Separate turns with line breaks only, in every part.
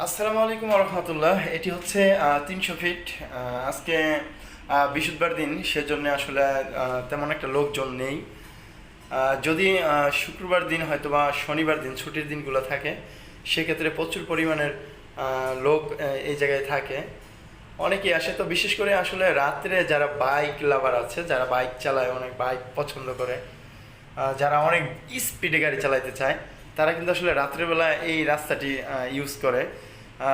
আসসালামু আলাইকুম রহমতুল্লাহ। এটি হচ্ছে 300 ফিট। আজকে বৃহস্পতিবার দিন, সেজন্য আসলে তেমন একটা লোকজন নেই। যদি শুক্রবার দিন হয়তো বা শনিবার দিন ছুটির দিনগুলো থাকে, সেক্ষেত্রে প্রচুর পরিমাণের লোক এই জায়গায় থাকে। অনেকেই আসে। তো বিশেষ করে আসলে রাত্রে যারা বাইক লাভার আছে, যারা বাইক চালায়, অনেক বাইক পছন্দ করে, যারা অনেক স্পিডে গাড়ি চালাতে চায়, তারা কিন্তু আসলে রাত্রেবেলা এই রাস্তাটি ইউজ করে।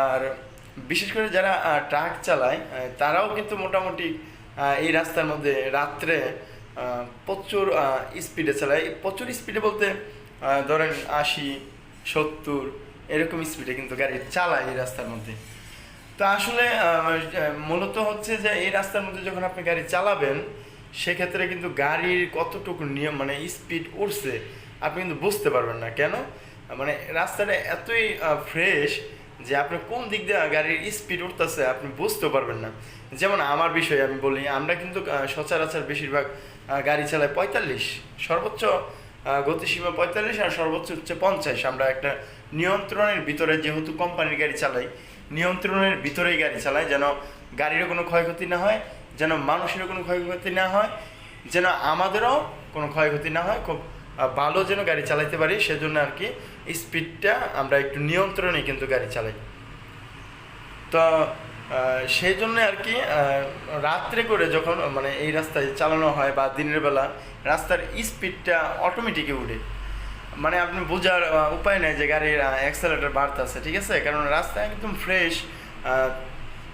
আর বিশেষ করে যারা ট্রাক চালায়, তারাও কিন্তু মোটামুটি এই রাস্তার মধ্যে রাত্রে প্রচুর স্পিডে চালায়। প্রচুর স্পিডে বলতে ধরেন 80 70 এরকম স্পিডে কিন্তু গাড়ি চালায় এই রাস্তার মধ্যে। তো আসলে মূলত হচ্ছে যে এই রাস্তার মধ্যে যখন আপনি গাড়ি চালাবেন, সেক্ষেত্রে কিন্তু গাড়ির কতটুকু নিয়ম মানে স্পিড উঠছে আপনি কিন্তু বুঝতে পারবেন না। কেন? মানে রাস্তাটা এতই ফ্রেশ যে আপনি কোন দিক দিয়ে গাড়ির স্পিড উঠতেছে আপনি বুঝতে পারবেন না। যেমন আমার বিষয়ে আমি বলি, আমরা কিন্তু সচরাচর বেশিরভাগ গাড়ি চালাই 45, সর্বোচ্চ গতিসীমা 45 আর সর্বোচ্চ হচ্ছে 50। আমরা একটা নিয়ন্ত্রণের ভিতরে, যেহেতু কোম্পানির গাড়ি চালাই, নিয়ন্ত্রণের ভিতরেই গাড়ি চালাই, যেন গাড়িরও কোনো ক্ষয়ক্ষতি না হয়, যেন মানুষেরও কোনো ক্ষয়ক্ষতি না হয়, যেন আমাদেরও কোনো ক্ষয়ক্ষতি না হয়, খুব ভালো যেন গাড়ি চালাতে পারি, সেজন্য আর কি স্পিডটা আমরা একটু নিয়ন্ত্রণে কিন্তু গাড়ি চালাই। তো সেই জন্য আর কি রাত্রে করে যখন মানে এই রাস্তায় চালানো হয় বা দিনের বেলা, রাস্তার স্পিডটা অটোমেটিকই উঠে। মানে আপনি বোঝার উপায় নেই যে গাড়ির অ্যাক্সেলেটার বাড়তেছে, ঠিক আছে, কারণ রাস্তা একদম ফ্রেশ।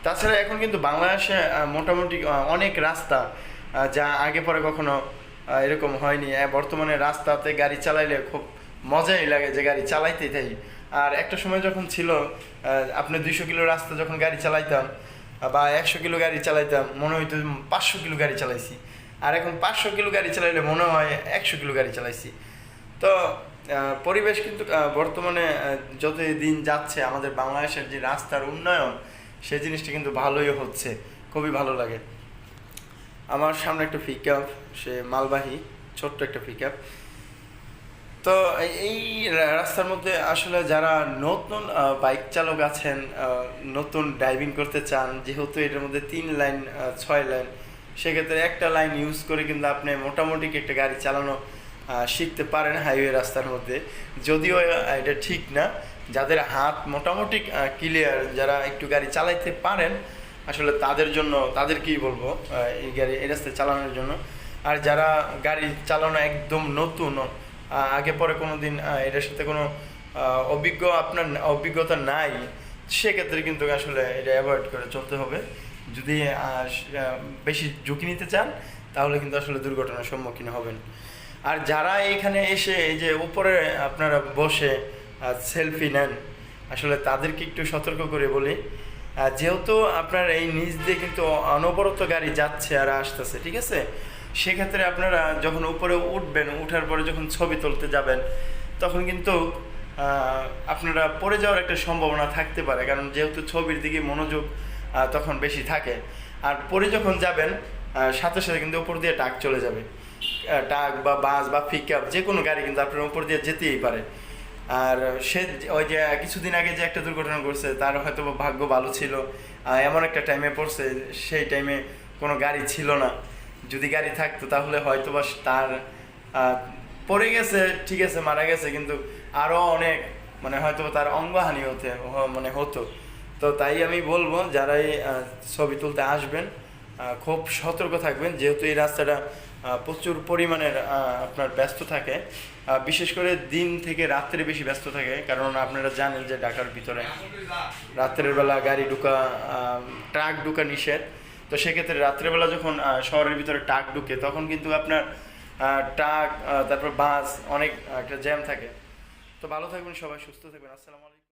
তাছাড়া এখন কিন্তু বাংলাদেশে মোটামুটি অনেক রাস্তা যা আগে পরে কখনো এরকম হয়নি। বর্তমানে রাস্তাতে গাড়ি চালাইলে খুব মজাই লাগে যে গাড়ি চালাইতেই থাকি। আর একটা সময় যখন ছিল আপনি 200 কিলো রাস্তা যখন গাড়ি চালাইতাম বা 100 কিলো গাড়ি চালাইতাম, মনে হইতো 500 কিলো গাড়ি চালাইছি। আর এখন 500 কিলো গাড়ি চালাইলে মনে হয় 100 কিলো গাড়ি চালাইছি। তো পরিবেশ কিন্তু বর্তমানে যত দিন যাচ্ছে, আমাদের বাংলাদেশের যে রাস্তার উন্নয়ন, সেই জিনিসটা কিন্তু ভালোই হচ্ছে, খুবই ভালো লাগে। আমার সামনে একটা পিকআপ, সে মালবাহী ছোট্ট একটা পিকআপ। তো এই রাস্তার মধ্যে আসলে যারা নতুন বাইক চালক আছেন, নতুন ড্রাইভিং করতে চান, যেহেতু এটার মধ্যে 3 লাইন 6 লাইন, সেক্ষেত্রে একটা লাইন ইউজ করে কিন্তু আপনি মোটামুটি একটা গাড়ি চালানো শিখতে পারেন হাইওয়ে রাস্তার মধ্যে। যদিও এটা ঠিক না, যাদের হাত মোটামুটি ক্লিয়ার, যারা একটু গাড়ি চালাইতে পারেন, আসলে তাদের জন্য, তাদের কি বলবো, এই রাস্তায় চালানোর জন্য। আর যারা গাড়ি চালানো একদম নতুন, আগে পরে কোনো দিন এটার সাথে কোনো আপনার অভিজ্ঞতা নাই, সেক্ষেত্রে কিন্তু আসলে এটা অ্যাভয়েড করে চলতে হবে। যদি বেশি ঝুঁকি নিতে চান, তাহলে কিন্তু আসলে দুর্ঘটনার সম্মুখীন হবেন। আর যারা এখানে এসে এই যে উপরে আপনারা বসে সেলফি নেন, আসলে তাদেরকে একটু সতর্ক করে বলি, যেহেতু আপনার এই নিচ দিয়ে কিন্তু অনবরত গাড়ি যাচ্ছে আর আসতেছে, ঠিক আছে, সেক্ষেত্রে আপনারা যখন উপরে উঠবেন, উঠার পরে যখন ছবি তুলতে যাবেন, তখন কিন্তু আপনারা পড়ে যাওয়ার একটা সম্ভাবনা থাকতে পারে, কারণ যেহেতু ছবির দিকে মনোযোগ তখন বেশি থাকে। আর পরে যখন যাবেন, সাথে সাথে কিন্তু উপর দিয়ে ট্রাক চলে যাবে। ট্রাক বা বাস বা পিকআপ যে কোনো গাড়ি কিন্তু আপনার উপর দিয়ে যেতেই পারে। আর সে ওই যে কিছুদিন আগে যে একটা দুর্ঘটনা করছে, তার হয়তো ভাগ্য ভালো ছিল, এমন একটা টাইমে পড়ছে, সেই টাইমে কোনো গাড়ি ছিল না। যদি গাড়ি থাকতো তাহলে হয়তো বা তার পড়ে গেছে, ঠিক আছে, মারা গেছে, কিন্তু আরও অনেক মানে হয়তো তার অঙ্গহানি মানে হতো। তো তাই আমি বলবো, যারাই ছবি তুলতে আসবেন, খুব সতর্ক থাকবেন, যেহেতু এই রাস্তাটা প্রচুর পরিমাণের আপনার ব্যস্ত থাকে। বিশেষ করে দিন থেকে রাত্রে বেশি ব্যস্ত থাকে, কারণ আপনারা জানেন যে ঢাকার ভিতরে রাত্রের বেলা গাড়ি ঢুকা, ট্রাক ঢুকা নিষেধ। তো সেক্ষেত্রে রাত্রেবেলা যখন শহরের ভিতরে ট্রাক ঢুকে, তখন কিন্তু আপনার ট্রাক, তারপর বাস, অনেক একটা জ্যাম থাকে। তো ভালো থাকবেন সবাই, সুস্থ থাকবেন। আসসালামু আলাইকুম।